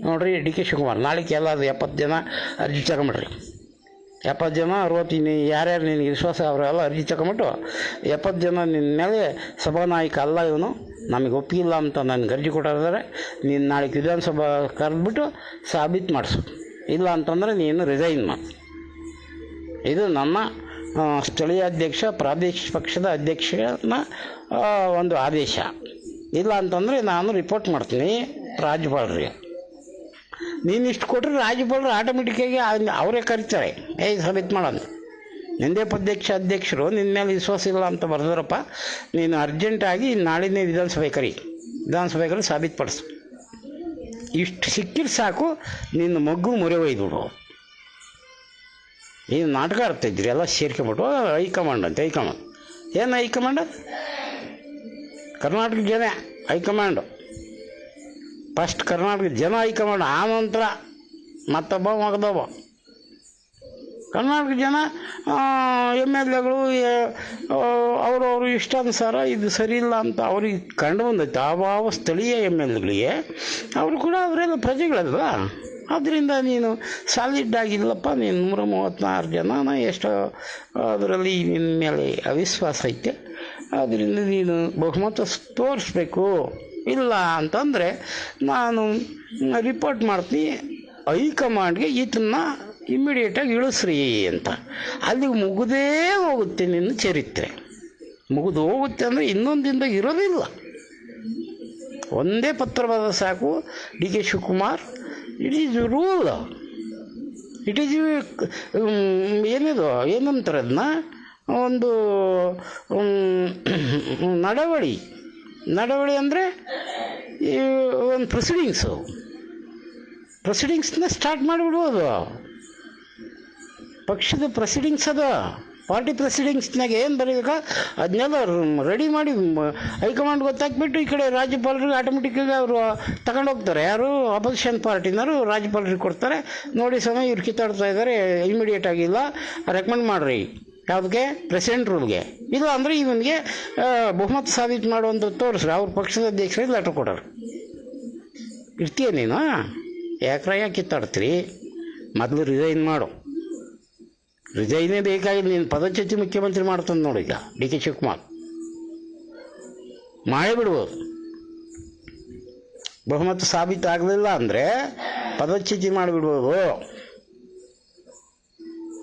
Speaker 1: ನೋಡಿರಿ ಡಿ ಕೆ ಶಿವಕುಮಾರ್, ನಾಳೆಗೆ ಎಲ್ಲ ಅದು 70 ಜನ ಅರ್ಜಿ ತಗೊಂಬಿಡ್ರಿ, 70 ಜನ 60 ಯಾರ್ಯಾರು ನಿನಗೆ ವಿಶ್ವಾಸ ಅವರೆಲ್ಲ ಅರ್ಜಿ ತಗೊಂಬಿಟ್ಟು 70 ಜನ ನಿನ್ನ ಮೇಲೆ ಸಭಾನಾಯಕ ಅಲ್ಲ ಇವನು, ನಮಗೆ ಒಪ್ಪಿಲ್ಲ ಅಂತ ನನಗೆ ಅರ್ಜಿ ಕೊಟ್ಟಿದ್ದಾರೆ, ನೀನು ನಾಳೆ ವಿಧಾನಸಭಾ ಕರೆದ್ಬಿಟ್ಟು ಸಾಬೀತು ಮಾಡಿಸು, ಇಲ್ಲ ಅಂತಂದರೆ ನೀನು ರಿಸೈನ್ ಮಾಡು. ಇದು ನನ್ನ ಸ್ಥಳೀಯ ಅಧ್ಯಕ್ಷ ಪ್ರಾದೇಶಿಕ ಪಕ್ಷದ ಅಧ್ಯಕ್ಷನ ಒಂದು ಆದೇಶ. ಇಲ್ಲ ಅಂತಂದರೆ ನಾನು ರಿಪೋರ್ಟ್ ಮಾಡ್ತೀನಿ ರಾಜ್ಯಪಾಲರಿಗೆ. ನೀನು ಇಷ್ಟು ಕೊಟ್ಟರೆ ರಾಜ್ಯಪಾಲರು ಆಟೋಮೆಟಿಕ್ಕಾಗಿ ಅವರೇ ಕರೀತಾರೆ, ಸಾಬೀತು ಮಾಡೋದು. ನಿಂದೇ ಅಧ್ಯಕ್ಷರು ನಿನ್ನ ಮೇಲೆ ವಿಶ್ವಾಸ ಇಲ್ಲ ಅಂತ ಬರ್ದಾರಪ್ಪ, ನೀನು ಅರ್ಜೆಂಟಾಗಿ ನಾಳಿನೇ ವಿಧಾನಸಭೆ ಕರಿ ಸಾಬೀತುಪಡಿಸು. ಇಷ್ಟು ಸಿಕ್ಕಿದ್ರೆ ಸಾಕು, ನಿನ್ನ ಮಗು ಮೊರೆ ಒಯ್ದುಬಿಡು. ಏನು ನಾಟಕ ಆಡ್ತಾಯಿದ್ರಿ ಎಲ್ಲ ಸೇರ್ಕೊಂಬಿಟ್ಟು ಹೈಕಮಾಂಡ್ ಅಂತ. ಏನು ಹೈಕಮಾಂಡ್? ಕರ್ನಾಟಕ ಜನ ಹೈಕಮಾಂಡು. ಫಸ್ಟ್ ಕರ್ನಾಟಕ ಜನ ಹೈಕಮಾಂಡ್, ಆ ನಂತರ ಮತ್ತೊಬ್ಬ ಮಗದೊಬ್ಬ. ಕರ್ನಾಟಕ ಜನ MLAಗಳು ಅವರವರು ಇಷ್ಟಾನುಸಾರ ಇದು ಸರಿ ಇಲ್ಲ ಅಂತ ಅವ್ರಿಗೆ ಕಂಡು ಬಂದೈತೆ. ಆವ ಸ್ಥಳೀಯ MLAಗಳಿಗೆ ಅವರು ಕೂಡ ಅವರೆಲ್ಲ ಪ್ರಜೆಗಳಲ್ವ, ಆದ್ದರಿಂದ ನೀನು ಸಾಲಿಡ್ ಆಗಿಲ್ಲಪ್ಪ, ನೀನು 134 ಜನ ಎಷ್ಟೋ ಅದರಲ್ಲಿ ನಿನ್ನ ಮೇಲೆ ಅವಿಶ್ವಾಸ ಐತೆ, ಆದ್ದರಿಂದ ನೀನು ಬಹುಮತ ತೋರಿಸ್ಬೇಕು. ಇಲ್ಲ ಅಂತಂದರೆ ನಾನು ರಿಪೋರ್ಟ್ ಮಾಡ್ತೀನಿ ಹೈಕಮಾಂಡ್ಗೆ, ಈತನ್ನ ಇಮ್ಮಿಡಿಯೇಟಾಗಿ ಇಳಿಸ್ರಿ ಅಂತ. ಅಲ್ಲಿಗೆ ಮುಗಿದೇ ಹೋಗುತ್ತೆ ನಿನ್ನ ಚರಿತ್ರೆ. ಮುಗಿದು ಹೋಗುತ್ತೆ ಅಂದರೆ ಇನ್ನೊಂದಿಂದ ಇರೋದಿಲ್ಲ. ಒಂದೇ ಪತ್ರ ಬರೆದ ಸಾಕು, D K Shivakumar, it is rule, it is ಏನಿದು ಏನಂತಾರೆ ಅದನ್ನ, ಒಂದು ನಡವಳಿ ಅಂದರೆ ಒಂದು ಪ್ರೊಸೀಡಿಂಗ್ಸ್ನ ಸ್ಟಾರ್ಟ್ ಮಾಡಿಬಿಡ್ಬೋದು. ಪಕ್ಷದ ಪ್ರೊಸೀಡಿಂಗ್ಸ್ ಅದು, ಪಾರ್ಟಿ ಪ್ರೊಸೀಡಿಂಗ್ಸ್ನಾಗ ಏನು ಬರೀಬೇಕಾ ಅದನ್ನೆಲ್ಲ ರೆಡಿ ಮಾಡಿ ಹೈಕಮಾಂಡ್ ಗೊತ್ತಾಕ್ಬಿಟ್ಟು ಈ ಕಡೆ ರಾಜ್ಯಪಾಲರಿಗೆ ಆಟೋಮೆಟಿಕ್ಕಾಗಿ ಅವರು ತಗೊಂಡೋಗ್ತಾರೆ. ಯಾರು ಅಪೋಸಿಷನ್ ಪಾರ್ಟಿನವರು ರಾಜ್ಯಪಾಲರಿಗೆ ಕೊಡ್ತಾರೆ, ನೋಡಿ ಸಮಯ ಇವ್ರು ಕಿತ್ತಾಡ್ತಾ ಇದ್ದಾರೆ, ಇಮಿಡಿಯೇಟ್ ಆಗಿಲ್ಲ ರೆಕಮೆಂಡ್ ಮಾಡಿರಿ ಯಾವುದಕ್ಕೆ, ಪ್ರೆಸಿಡೆಂಟ್ ರೂಲ್ಗೆ. ಇಲ್ಲ ಅಂದರೆ ಇವನಿಗೆ ಬಹುಮತ ಸಾಬೀತು ಮಾಡುವಂಥ ತೋರಿಸ್ರಿ. ಅವ್ರ ಪಕ್ಷದ ಅಧ್ಯಕ್ಷರಿಗೆ ಲೆಟರ್ ಕೊಡೋರು. ಇರ್ತೀಯ ನೀನು? ಯಾಕೆ ಕಿತ್ತಾಡ್ತೀರಿ? ಮೊದಲು ರಿಸೈನ್ ಮಾಡು. ರಿಸೈನೇ ಬೇಕಾಗಿಲ್ಲ, ನೀನು ಪದಚ್ಯುತಿ ಮುಖ್ಯಮಂತ್ರಿ ಮಾಡ್ತಾನೆ ನೋಡಿ. ಈಗ ಡಿ ಕೆ ಶಿವಕುಮಾರ್ ಮಾಡಿಬಿಡ್ಬೋದು. ಬಹುಮತ ಸಾಬೀತು ಆಗಲಿಲ್ಲ ಅಂದರೆ ಪದಚ್ಯುತಿ ಮಾಡಿಬಿಡ್ಬೋದು.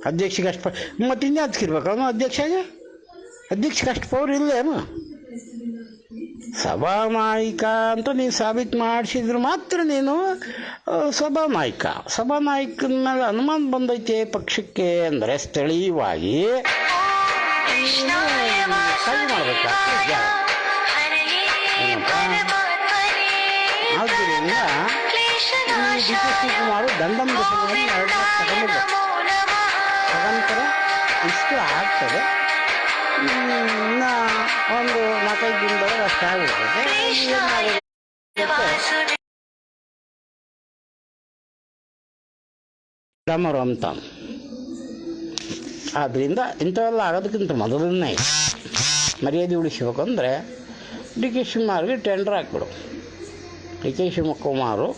Speaker 1: ಅಧ್ಯಕ್ಷಗೆ ಅಷ್ಟು ಮತ್ತು ಇನ್ನೇ ಹಚ್ಕಿರ್ಬೇಕು ಅವನು ಅಧ್ಯಕ್ಷಗೆ ಅಷ್ಟು ಪವರ್ ಇಲ್ಲೇನು? ಸಭಾನಾಯಕ ಅಂತ ನೀನು ಸಾಬೀತು ಮಾಡಿಸಿದ್ರೆ ಮಾತ್ರ ನೀನು ಸಭಾನಾಯಕನ ಮೇಲೆ ಅನುಮಾನ ಬಂದೈತೆ ಪಕ್ಷಕ್ಕೆ ಅಂದರೆ ಸ್ಥಳೀಯವಾಗಿ ಸರಿ ಮಾಡಬೇಕಾಗ್ತದೆ. ಆದ್ದರಿಂದ ಡಿ ಕೆ ಶಿವಕುಮಾರ್ ದಂಡಂ ತಗೊಂಡ್ರೆ ತಗೊಂತಾರೆ, ಇಷ್ಟು ಆಗ್ತದೆ. ಇನ್ನು ಒಂದು 4-5 ದಿನದೊಳಗೆ ಅಷ್ಟು ಆಗ್ಬಿಡ್ತದೆ. ರಾಮರು ಅಂತ. ಆದ್ದರಿಂದ ಇಂಥವೆಲ್ಲ ಆಗೋದಕ್ಕಿಂತ ಮೊದಲನೇ ಮರ್ಯಾದೆ ಉಳಿಸ್ಬೇಕು ಅಂದರೆ ಡಿ ಕೆ ಶಿವಕುಮಾರ್ಗೆ ಟೆಂಡರ್ ಹಾಕ್ಬಿಡು. ಡಿ ಕೆ ಶಿವಕುಮಾರು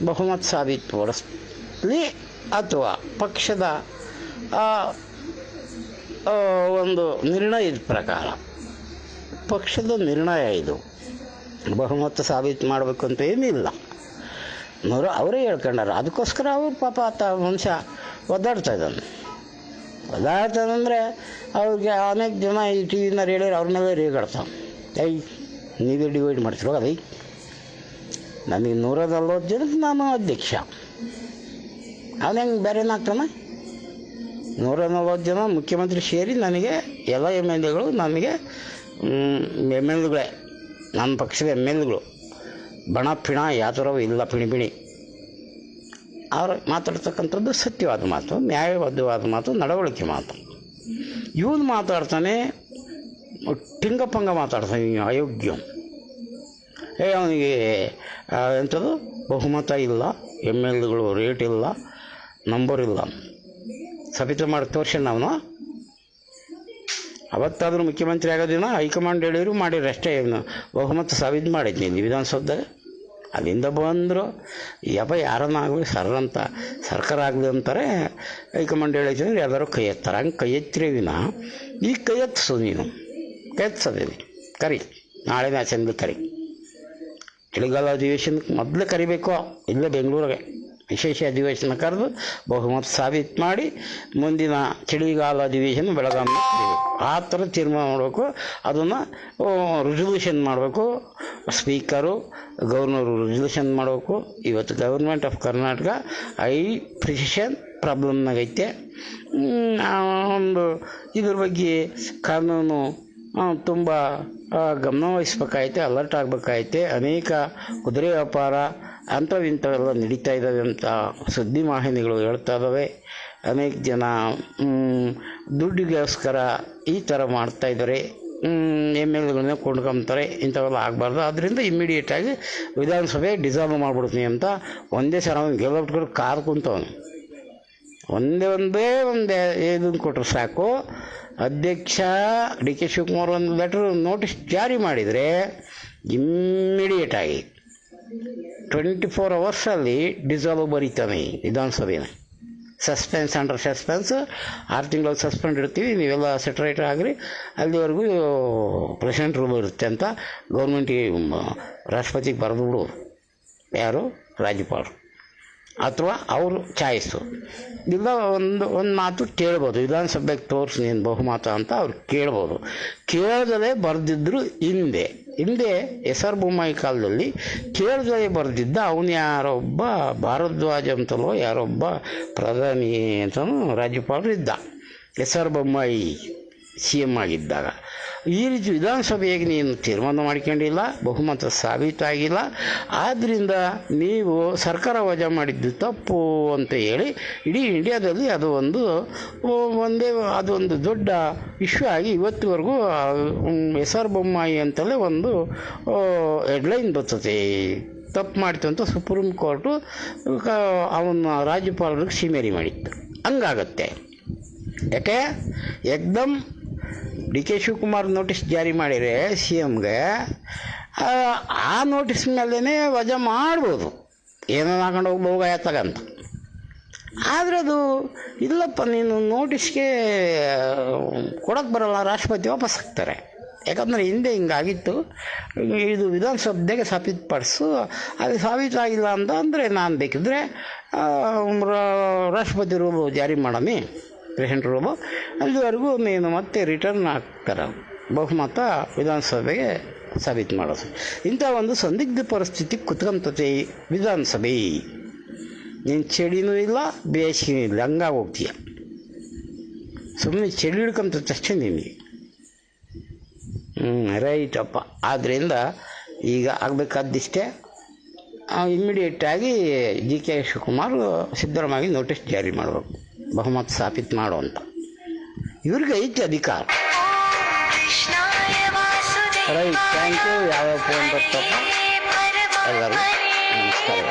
Speaker 1: ಬಹುಮತ ಸಾಬೀತುಪಡಿಸಲಿ ಅಥವಾ ಪಕ್ಷದ ಒಂದು ನಿರ್ಣಯದ ಪ್ರಕಾರ, ಪಕ್ಷದ ನಿರ್ಣಯ ಇದು, ಬಹುಮತ ಸಾಬೀತು ಮಾಡಬೇಕು ಅಂತ ಏನಿಲ್ಲ. ಅವರೇ ಹೇಳ್ಕೊಂಡಾರ. ಅದಕ್ಕೋಸ್ಕರ ಅವ್ರು ಪಾಪ ಮನುಷ್ಯ ಒದ್ದಾಡ್ತಾಯಿದ್ದಾನಂದರೆ ಅವ್ರಿಗೆ ಅನೇಕ ಜನ ಈ ಟಿ ವಿನಾರು ಹೇಳಿದ್ರೆ ಅವ್ರ ಮೇಲೆ ರೇಗಾಡ್ತಾವೆ. ನೀವೇ ಡಿವೈಡ್ ಮಾಡ್ತಿರೋ ಅದೈ ನನಗೆ 140 ಜನಕ್ಕೆ ನಾನು ಅಧ್ಯಕ್ಷ, ಅವನು ಹೆಂಗೆ ಬೇರೆನಾಗ್ತಾನೆ? 140 ಜನ ಮುಖ್ಯಮಂತ್ರಿ ಸೇರಿ ನನಗೆ ಎಲ್ಲ MLAಗಳು ನನಗೆ MLAಗಳೇ, ನಮ್ಮ ಪಕ್ಷದ MLAಗಳು ಬಣ ಪಿಣ ಯಾವ ಥರವೂ ಇಲ್ಲ, ಪಿಣಿ ಅವ್ರು ಮಾತಾಡ್ತಕ್ಕಂಥದ್ದು ಸತ್ಯವಾದ ಮಾತು, ನ್ಯಾಯಬದ್ಧವಾದ ಮಾತು, ನಡವಳಿಕೆ ಮಾತು. ಇವನು ಮಾತಾಡ್ತಾನೆ ಟಿಂಗಪಂಗ ಮಾತಾಡ್ತಾನೆ, ಅಯೋಗ್ಯ. ಅವನಿಗೆ ಎಂಥದ್ದು ಬಹುಮತ ಇಲ್ಲ, ಎಮ್ ಎಲ್ಗಳು ರೇಟ್ ಇಲ್ಲ, ನಂಬರ್ ಇಲ್ಲ, ಸಾಬೀತು ಮಾಡಿ ತೋರ್ಸಣ್ಣ ಅವನು. ಅವತ್ತಾದರೂ ಮುಖ್ಯಮಂತ್ರಿ ಆಗೋದಿನ ಹೈಕಮಾಂಡ್ ಹೇಳಿದ್ರು ಮಾಡಿರಿ ಅಷ್ಟೇ. ಇವನು ಬಹುಮತ ಸಾಬೀತು ಮಾಡಿದ್ನಿ ವಿಧಾನಸೌಧದಾಗ. ಅಲ್ಲಿಂದ ಬಂದರು ಯಪ್ಪ ಯಾರನ್ನ ಆಗಲಿ ಸರ್ರಂತ ಸರ್ಕಾರ ಆಗಲಿ ಅಂತಾರೆ. ಹೈಕಮಾಂಡ್ ಹೇಳಿದ್ರೆ ಯಾವ್ದಾರು ಕೈ ಎತ್ತಾರೆ. ಹಂಗೆ ಕೈ ಎತ್ತಿರಿ ವಿನ ಈಗ ಕೈ ಎತ್ತಿಸು, ನೀನು ಕೈ ಎತ್ತಿಸೋದೇನೆ. ಕರಿ, ನಾಳೆ ಅಸೆಂಬ್ಲಿ ಕರಿ. ಚಳಿಗಾಲ ಅಧಿವೇಶನಕ್ಕೆ ಮೊದಲೇ ಕರಿಬೇಕು. ಇಲ್ಲೇ ಬೆಂಗಳೂರಿಗೆ ವಿಶೇಷ ಅಧಿವೇಶನ ಕರೆದು ಬಹುಮತ ಸಾಬೀತು ಮಾಡಿ ಮುಂದಿನ ಚಳಿಗಾಲ ಅಧಿವೇಶನ ಬೆಳಗಾವಿ ಕರಿಬೇಕು. ಆ ಥರ ತೀರ್ಮಾನ ಮಾಡಬೇಕು. ಅದನ್ನು ರೆಸಲ್ಯೂಷನ್ ಮಾಡಬೇಕು. ಸ್ಪೀಕರು, ಗವರ್ನರು ರೆಸಲ್ಯೂಷನ್ ಮಾಡಬೇಕು. ಇವತ್ತು ಗೌರ್ಮೆಂಟ್ ಆಫ್ ಕರ್ನಾಟಕ ಪ್ರಿಸಿಷನ್ ಪ್ರಾಬ್ಲಮ್ನಾಗೈತೆ. ಒಂದು ಇದ್ರ ಬಗ್ಗೆ ಕಾನೂನು ತುಂಬ ಗಮನ ವಹಿಸ್ಬೇಕಾಯ್ತೆ, ಅಲರ್ಟ್ ಆಗಬೇಕಾಯ್ತೆ. ಅನೇಕ ಕುದುರೆ ವ್ಯಾಪಾರ ಅಂಥವಿಂಥವೆಲ್ಲ ನಡೀತಾ ಇದ್ದಾವೆ ಅಂತ ಸುದ್ದಿ ವಾಹಿನಿಗಳು ಹೇಳ್ತಾ ಇದ್ದಾವೆ. ಅನೇಕ ಜನ ದುಡ್ಡಿಗೋಸ್ಕರ ಈ ಥರ ಮಾಡ್ತಾಯಿದ್ದಾರೆ. ಎಮ್ ಎಲ್ಗಳನ್ನ ಕೊಂಡ್ಕೊಂತಾರೆ. ಇಂಥವೆಲ್ಲ ಆಗಬಾರ್ದು. ಆದ್ದರಿಂದ ಇಮ್ಮಿಡಿಯೇಟಾಗಿ ವಿಧಾನಸಭೆ ಡಿಸಾಲ್ವ್ ಮಾಡಿಬಿಡ್ತೀನಿ ಅಂತ ಒಂದೇ ಸಲ ಅವನು ಗೆಲ್ಲಬಿಟ್ಕೊಂಡು ಕಾದು ಕುಂತವನು. ಒಂದೇ ಇದನ್ನು ಕೊಟ್ಟರು ಸಾಕು. ಅಧ್ಯಕ್ಷ ಡಿ ಕೆ ಶಿವಕುಮಾರ್ ಒಂದು ಲೆಟ್ರ್ ನೋಟಿಸ್ ಜಾರಿ ಮಾಡಿದರೆ ಇಮ್ಮಿಡಿಯೇಟಾಗಿ 24 ಅವರ್ಸಲ್ಲಿ ಡಿಸಾಲ್ವ್ ಬರೀತಾನೆ ವಿಧಾನಸಭೆನ. ಸಸ್ಪೆನ್ಸ್ ಅಂಡರ್ ಸಸ್ಪೆನ್ಸ್, 6 ತಿಂಗಳು ಸಸ್ಪೆಂಡ್ ಇರ್ತೀವಿ, ನೀವೆಲ್ಲ ಸೆಟ್ರೇಟ್ ಆಗಿರಿ, ಅಲ್ಲಿವರೆಗೂ ಪ್ರೆಸಿಡೆಂಟ್ ರೂಲ್ ಇರುತ್ತೆ ಅಂತ ಗೌರ್ಮೆಂಟಿಗೆ ರಾಷ್ಟ್ರಪತಿಗೆ ಬರೆದು ಬಿಡೋರು. ಯಾರು? ರಾಜ್ಯಪಾಲರು ಅಥವಾ ಅವರು ಚಾಯ್ಸು. ಇಲ್ಲ ಒಂದು ಮಾತು ಕೇಳ್ಬೋದು, ವಿಧಾನಸಭೆಗೆ ತೋರಿಸಿ ನೀನು ಬಹುಮತ ಅಂತ ಅವ್ರು ಕೇಳ್ಬೋದು. ಕೇಳ್ದಲೇ ಬರೆದಿದ್ದರು ಹಿಂದೆ ಎಸ್ ಆರ್ ಬೊಮ್ಮಾಯಿ ಕಾಲದಲ್ಲಿ ಕೇಳ್ದಲೇ ಬರೆದಿದ್ದ ಅವನು ಯಾರೊಬ್ಬ ಭಾರದ್ವಾಜ ಅಂತಲೋ ಯಾರೊಬ್ಬ ಪ್ರಧಾನಿ ಅಂತಲೂ ರಾಜ್ಯಪಾಲರು ಇದ್ದ. ಎಸ್ ಆರ್ ಬೊಮ್ಮಾಯಿ CM ಆಗಿದ್ದಾಗ ಈ ರೀತಿ ವಿಧಾನಸಭೆಯಾಗಿ ನೀನು ತೀರ್ಮಾನ ಮಾಡ್ಕೊಂಡಿಲ್ಲ, ಬಹುಮತ ಸಾಬೀತಾಗಿಲ್ಲ, ಆದ್ದರಿಂದ ನೀವು ಸರ್ಕಾರ ವಜಾ ಮಾಡಿದ್ದು ತಪ್ಪು ಅಂತ ಹೇಳಿ ಇಡೀ ಇಂಡಿಯಾದಲ್ಲಿ ಅದೊಂದು ದೊಡ್ಡ ಇಶ್ಯೂ ಆಗಿ ಇವತ್ತಿವರೆಗೂ ಎಸ್ ಆರ್ ಬೊಮ್ಮಾಯಿ ಅಂತಲೇ ಒಂದು ಹೆಡ್ಲೈನ್ ಬರ್ತದೆ. ತಪ್ಪು ಮಾಡ್ತು ಅಂತ ಸುಪ್ರೀಂ ಕೋರ್ಟು ಅವನ ರಾಜ್ಯಪಾಲರಿಗೆ ಸಿಮೇರಿ ಮಾಡಿತ್ತು. ಹಂಗಾಗತ್ತೆ. ಯಾಕೆ ಏಕ್ದಮ್ ಡಿ ಕೆ ಶಿವಕುಮಾರ್ ನೋಟಿಸ್ ಜಾರಿ ಮಾಡಿದರೆ CMಗೆ, ಆ ನೋಟಿಸ್ ಮೇಲೇ ವಜಾ ಮಾಡ್ಬೋದು, ಏನೋ ಹಾಕೊಂಡು ಹೋಗಾಯತ್ತಾಗಂತ. ಆದರೆ ಅದು ಇಲ್ಲಪ್ಪ, ನೀನು ನೋಟಿಸ್ಗೆ ಕೊಡೋಕ್ಕೆ ಬರೋಲ್ಲ, ರಾಷ್ಟ್ರಪತಿ ವಾಪಸ್ ಹಾಕ್ತಾರೆ. ಯಾಕಂದರೆ ಹಿಂದೆ ಹಿಂಗಾಗಿತ್ತು. ಇದು ವಿಧಾನಸಭೆಗೆ ಸಾಬೀತುಪಡಿಸು, ಅದು ಸಾಬೀತಾಗಿಲ್ಲ ಅಂತ ಅಂದರೆ ನಾನು ಬೇಕಿದ್ರೆ ರಾಷ್ಟ್ರಪತಿ ರೂಲು ಜಾರಿ ಮಾಡಮಿ, ಪ್ರೆಸಿಡೆಂಟ್ ರೂಲು, ಅಲ್ಲಿವರೆಗೂ ನೀನು ಮತ್ತೆ ರಿಟರ್ನ್ ಆಗ್ತಾರೆ, ಬಹುಮತ ವಿಧಾನಸಭೆಗೆ ಸಾಬೀತು ಮಾಡೋದು. ಇಂಥ ಒಂದು ಸಂದಿಗ್ಧ ಪರಿಸ್ಥಿತಿ ಕುತ್ಕೊಂತತೆ ವಿಧಾನಸಭೆ. ನೀನು ಚಳಿನೂ ಇಲ್ಲ, ಬೇಸಿಗೆನೂ ಇಲ್ಲ, ಹಂಗಾಗಿ ಹೋಗ್ತೀಯ. ಸುಮ್ಮನೆ ಚಳಿ ಹಿಡ್ಕೊಂತತೆ ಅಷ್ಟೇ ನಿನಗೆ. ರೈಟಪ್ಪ. ಆದ್ದರಿಂದ ಈಗ ಆಗಬೇಕಾದಿಷ್ಟೇ, ಇಮ್ಮಿಡಿಯೇಟಾಗಿ D K Shivakumar Siddaramaiah notice ಜಾರಿ ಮಾಡಬೇಕು, ಬಹುಮತ ಸಾಬೀತು ಮಾಡುವಂತ. ಇವ್ರಿಗೆ ಐತಿ ಅಧಿಕಾರ. Right, thank you. ಯಾವ ಫೋನ್ ಬರ್ತಪ್ಪ ಎಲ್ಲರೂ ನಮಸ್ಕಾರ.